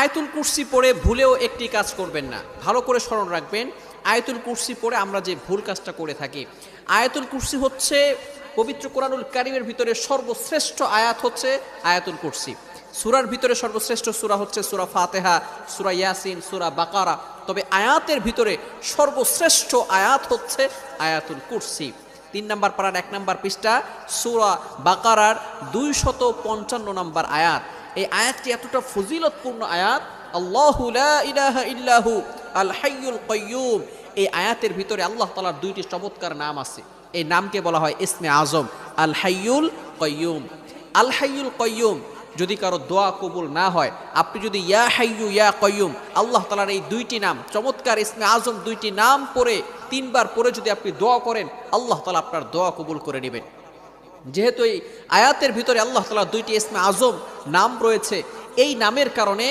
আয়াতুল কুরসি পড়ে ভুলেও একটি কাজ করবেন না, ভালো করে স্মরণ রাখবেন। আয়াতুল কুরসি পড়ে আমরা যে ভুল কাজটা করে থাকি, আয়াতুল কুরসি হচ্ছে পবিত্র কোরআনুল কারীমের ভিতরে সর্বশ্রেষ্ঠ আয়াত হচ্ছে আয়াতুল কুরসি। সূরার ভিতরে সর্বশ্রেষ্ঠ সূরা হচ্ছে সূরা ফাতিহা, সূরা ইয়াসিন, সূরা বাকারা। তবে আয়াতের ভিতরে সর্বশ্রেষ্ঠ আয়াত হচ্ছে আয়াতুল কুরসি। 3 নম্বর পারার 1 নম্বর পৃষ্ঠা সূরা বাকারার 255 নম্বর আয়াত। এই আয়াতটি এতটা ফজিলতপূর্ণ আয়াত, আল্লাহু লা ইলাহা ইল্লাহু আল হাইয়ুল কাইয়্যুম। এই আয়াতের ভিতরে আল্লাহ তাআলার 2টি চমৎকার নাম আছে। এই নামকে বলা হয় ইসমে আজম, আল হাইয়ুল কাইয়্যুম। আল হাইয়ুল কাইয়্যুম যদি কারো দোয়া কবুল না হয়, আপনি যদি ইয়া হাইয়ু ইয়া কাইয়্যুম আল্লাহ তাআলার এই 2টি নাম চমৎকার ইসমে আজম 2টি নাম পড়ে 3 বার পড়ে যদি আপনি দোয়া করেন, আল্লাহ তাআলা আপনার দোয়া কবুল করে নেবেন। যেহেতু এই আয়াতের ভিতরে আল্লাহ তাআলা 2টি ইসমে আজম নাম রয়েছে, এই নামের কারণে